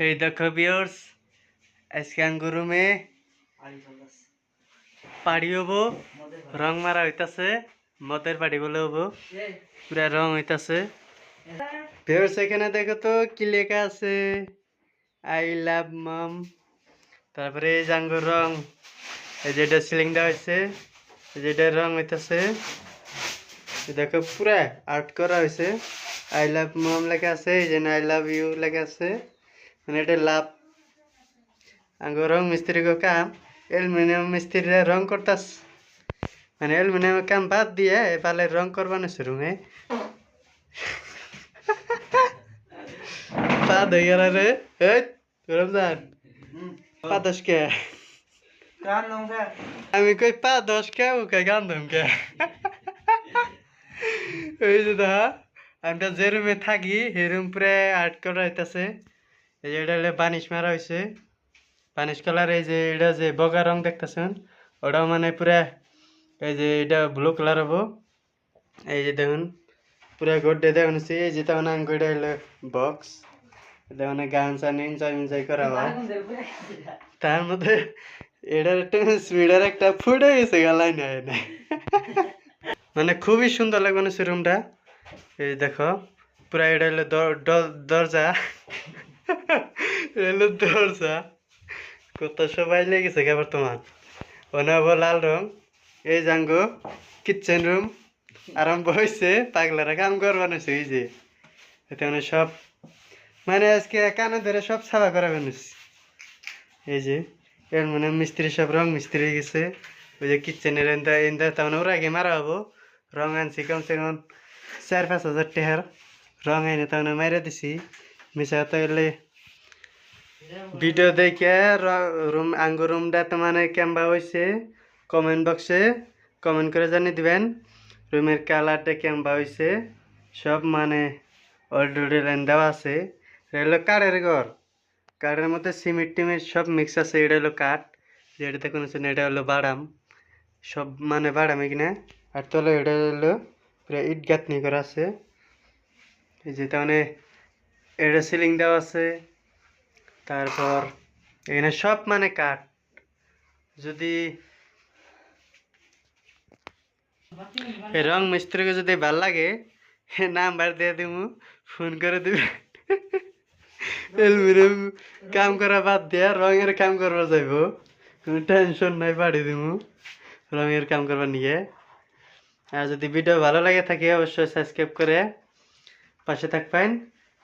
এই দেখো ভিউয়ার্স, আজকে আঙ্গুর রুমে পাড়ি হবো, রং মারা হইতাছে, মদের পাড়ি বলে হবো, পুরা রং হইতাছে। ভিউয়ার্স এখানে দেখো তো কি লেখা আছে, আই লাভ মম। তারপরে এই যে আঙ্গুর রং, এই যেটা সিলিং দেওয়া হয়েছে, এই যেটা রং হইতাছে, দেখো পুরা আর্ট করা হয়েছে। আই লাভ মম লেখা আছে, এই যে আই লাভ ইউ লেখা আছে, মানে এটা লাভ। আঙ্গুর রং মিস্ত্রি কো কাম, অ্যালুমিনিয়াম মিস্ত্রিরা রং করতাস, মানে অ্যালুমিনিয়াম কাম বাদ দিয়ে এপালে রং করবানো শুরু মে পা ধুই গেল রে। এই রমজান পা দশ কে আমি কই পা 10 কে ও কই গান ধম কে। ওই যে দা আমরা যে রুমে থাকি সেই রুম পুরো আর্ট করা হইতাছে। এই যে এটা হলো বানিশ মারা হয়েছে, বানিশ কালার। এই যে এটা যে বগা রং দেখতেছেন ওটাও মানে পুরা, এই যে এটা ব্লু কালার হবো। এই যে দেখুন পুরা গোড্ডে দেখুন, এই যে তখন আঙ্গুটা হলো বক্স, দেখুন গান সান এনজয় করা হয়। তার মধ্যে এটার একটা স্পিডার একটা ফুটে গেছে গালাই নাই নাই, মানে খুবই সুন্দর লাগবে না রুমটা। এই দেখো পুরা এটা হলো দরজা, এলো দরজা কত সবাই লেগেছে কে বর্তমান। অনাব লাল রং। এই জাঙ্গো কিচেন রুম আরম্ভ হয়েছে, পাগলারা কাম করবানো এই যে এতে মানে সব, মানে আজকে কানে ধরে সব সাফা করা বানুছি। এই যে এর মানে মিস্ত্রি সব রং মিস্ত্রি গেছে। ওই যে কিচেনের এন্দা তার মানে ওরা আগে মারা হবো। রং আনছি কমসে কম 4-5 হাজার টাকার রং এনে তার মানে মাইরা দিছি। মিশা তো এলে ভিডিও দেখে রুম আঙ্গুর রুমটা তো মানে কেমবা হয়েছে কমেন্ট বক্সে কমেন্ট করে জানিয়ে দিবেন। রুমের কালারটা কেমবা হয়েছে সব মানে অলরেডি লাইন দেওয়া আছে। এটা হলো কাঠের ঘর, কাঠের মধ্যে সিমেন্ট টিমেন্ট সব মিক্স আছে। এটা হলো কাঠ, যেটা দেখুন এটা হলো বাদাম, সব মানে বাদাম কিনা। আর তলে এটা হলো পুরো ইট গাঁথনি করা আছে। এই যে তার মানে এটা সিলিং দেওয়া আছে। তারপর এখানে সব মানে কাঠ। যদি রং মিস্ত্রিকে যদি ভাল লাগে নাম্বার দিয়ে দিব, ফোন করে দিবে। এলুমিনিয়াম কাম করা বাদ দিয়া রঙের কাম করবা যাইব, কোনো টেনশন নাই, পাঠিয়ে দিব রঙের কাম করবার নিয়ে। আর যদি ভিডিও ভালো লাগে থাকে অবশ্যই সাবস্ক্রাইব করে পাশে থাকবেন।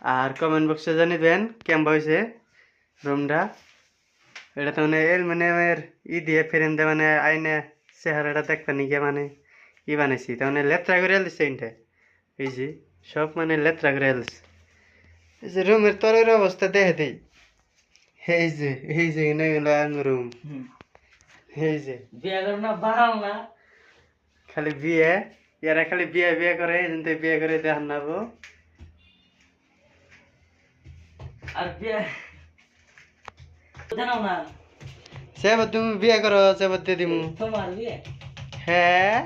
আর কমেন্ট বক্সে জানিয়ে দেবেন কেমন হয়েছে রুমটা। এটা তো মানে অ্যালুমিনিয়ামের দিয়ে ফ্রেম দিয়ে মানে আইনে চেহারাটা দেখবেন নিকে মানে বানাইছি, তার মানে লেত্রা করে এলছে এইটা। এই যে সব মানে লেত্রা করে এলছে। এই যে রুমের তলের অবস্থা দেখে দেই, এই যে এনে গেল রুম। এই যে বিয়ে করো না বাড়াও না, খালি বিয়ে, এরা খালি বিয়ে করে, এজন্য বিয়ে করে দেখান নাবো। আর বিয়ে জানাও না, সেবা তুমি বিয়ে করো, সেবা দিয়ে দিমু তোমার বিয়ে। হ্যাঁ